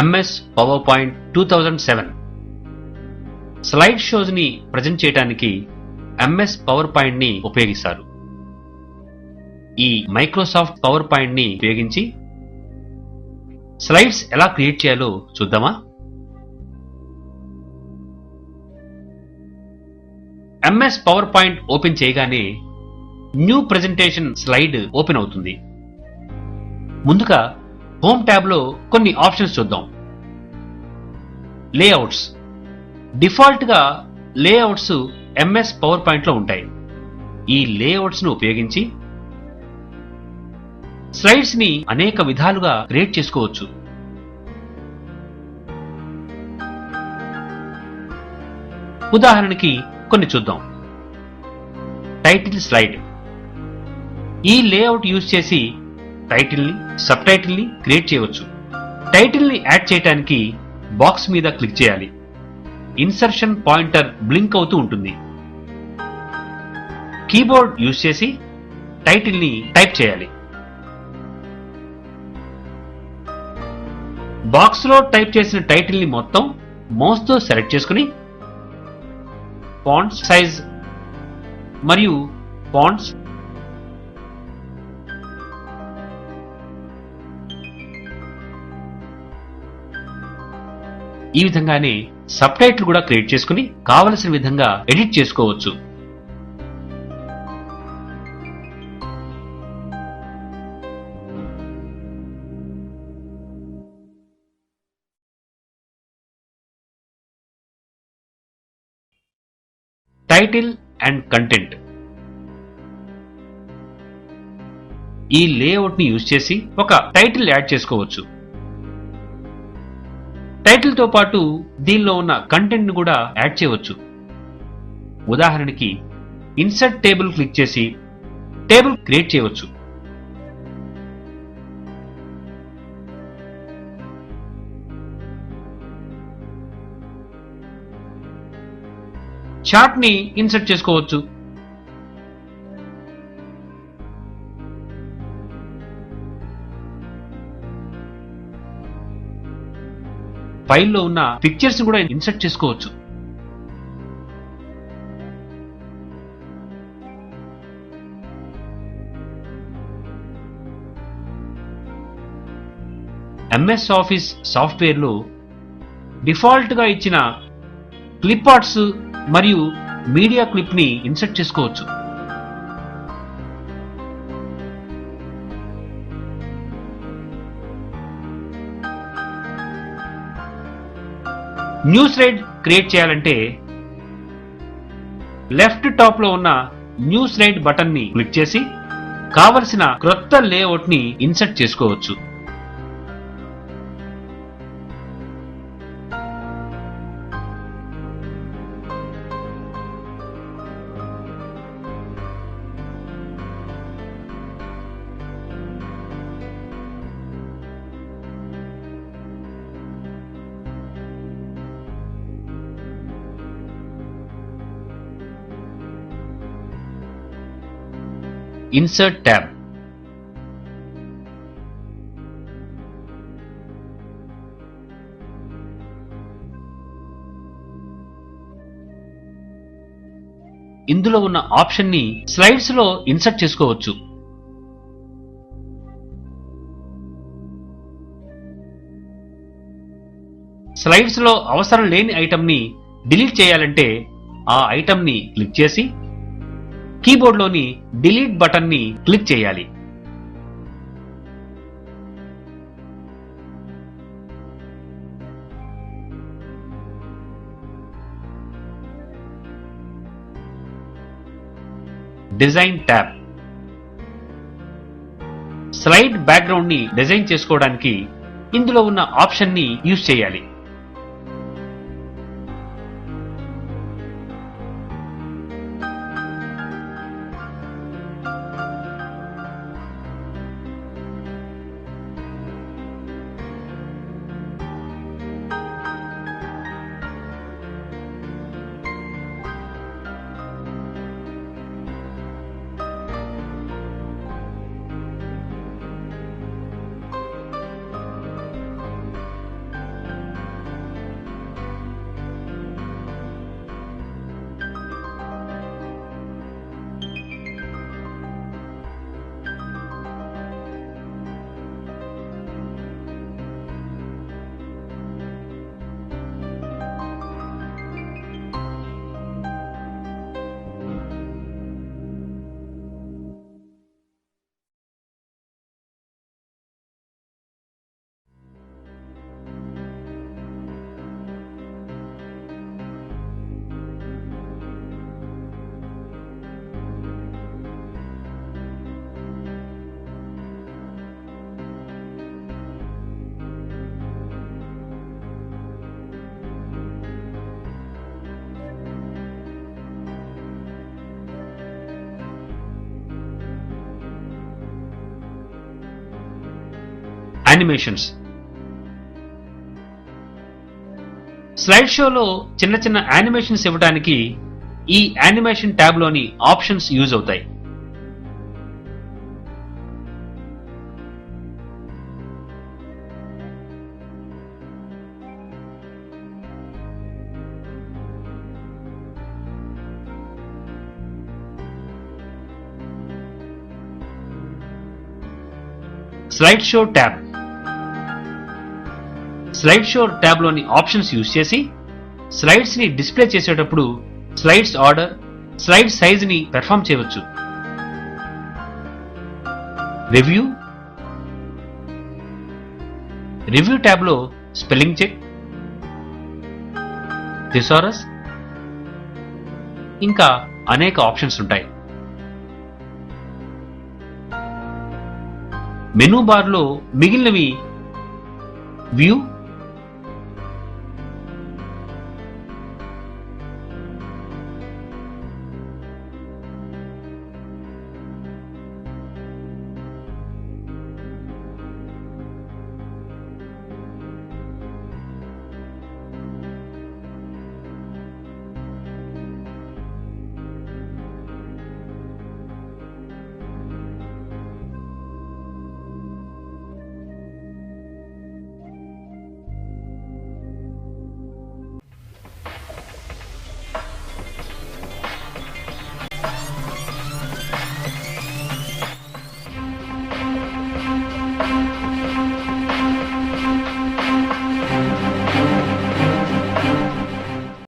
MS PowerPoint 2007 slide shows ని present చేయడానికి MS PowerPoint ని ఉపయోగిస్తారు. ఈ మైక్రోసాఫ్ట్ పవర్ పాయింట్ ని ఉపయోగించి స్లైడ్స్ ఎలా క్రియేట్ చేయాలో చూద్దామా? MS PowerPoint ఓపెన్ చేయగానే న్యూ ప్రెజెంటేషన్ స్లైడ్ ఓపెన్ అవుతుంది. ముందుగా హోమ్ ట్యాబ్ లో కొన్ని ఆప్షన్స్ చూద్దాం. లేఅవుట్స్. డిఫాల్ట్ గా లేఅవుట్స్ MS PowerPoint లో ఉంటాయి. ఈ లేఅవుట్స్ ను ఉపయోగించి స్లైడ్స్ ని అనేక విధాలుగా క్రియేట్ చేసుకోవచ్చు. ఉదాహరణకి కొన్ని చూద్దాం. Title slide. ఈ లేఅవుట్ యూజ్ చేసి టైటిల్ ని, సబ్ టైటిల్ ని క్రియేట్ చేయవచ్చు. టైటిల్ ని యాడ్ చేయడానికి బాక్స్ మీద క్లిక్ చేయాలి. ఇన్సర్షన్ పాయింటర్ బ్లింక్ అవుతూ ఉంటుంది. కీబోర్డ్ యూజ్ చేసి టైటిల్ ని టైప్ చేయాలి. బాక్స్ లో టైప్ చేసిన టైటిల్ ని మొత్తం మౌస్ తో సెలెక్ట్ చేసుకుని ఫాంట్ సైజ్ మరియు ఫాంట్స్ ఈ విధంగానే సబ్ టైటిల్ కూడా క్రియేట్ చేసుకుని కావలసిన విధంగా ఎడిట్ చేసుకోవచ్చు. Title and content. ఈ లేఅవుట్ ని యూజ్ చేసి ఒక టైటిల్ యాడ్ చేసుకోవచ్చు. టైటిల్ తో పాటు దీనిలో ఉన్న కంటెంట్ ను కూడా యాడ్ చేయవచ్చు. ఉదాహరణకి ఇన్సర్ట్ టేబుల్ క్లిక్ చేసి టేబుల్ క్రియేట్ చేయవచ్చు. చార్ట్ ని ఇన్సర్ట్ చేసుకోవచ్చు. ఫైల్లో ఉన్న పిక్చర్స్ కూడా ఇన్సర్ట్ చేసుకోవచ్చు. MS ఆఫీస్ సాఫ్ట్వేర్ లో డిఫాల్ట్ గా ఇచ్చిన క్లిప్ ఆర్ట్స్ మరియు మీడియా క్లిప్ ని ఇన్సర్ట్ చేసుకోవచ్చు. న్యూ స్లైడ్ క్రియేట్ చేయాలంటే లెఫ్ట్ టాప్ లో ఉన్న న్యూ స్లైడ్ బటన్ ని క్లిక్ చేసి కావలసిన క్రొత్త లేఅవుట్ ని ఇన్సర్ట్ చేసుకోవచ్చు. Insert tab. ఇందులో ఉన్న ఆప్షన్ ని స్లైడ్స్ లో ఇన్సర్ట్ చేసుకోవచ్చు. స్లైడ్స్ లో అవసరం లేని ఐటమ్ ని డిలీట్ చేయాలంటే ఆ ఐటమ్ ని క్లిక్ చేసి కీబోర్డ్లోని డిలీట్ బటన్ ని క్లిక్ చేయాలి. Design tab. స్లైడ్ బ్యాక్గ్రౌండ్ ని డిజైన్ చేసుకోవడానికి ఇందులో ఉన్న ఆప్షన్ ని యూజ్ చేయాలి. యానిమేషన్స్. స్లైడ్ షోలో చిన్న చిన్న యానిమేషన్స్ ఇవ్వడానికి ఈ యానిమేషన్ ట్యాబ్లోని ఆప్షన్స్ యూజ్ అవుతాయి. Slide show tab. Slide show ట్యాబ్లోని ఆప్షన్స్ యూజ్ చేసి స్లైడ్స్ ని డిస్ప్లే చేసేటప్పుడు స్లైడ్స్ ఆర్డర్, స్లైడ్ సైజ్ ని పెర్ఫామ్ చేయవచ్చు. రివ్యూ. రివ్యూ ట్యాబ్లో స్పెల్లింగ్ చెక్, థిసారస్ ఇంకా అనేక ఆప్షన్స్ ఉంటాయి. మెనూ బార్లో మిగిలినవి వ్యూ,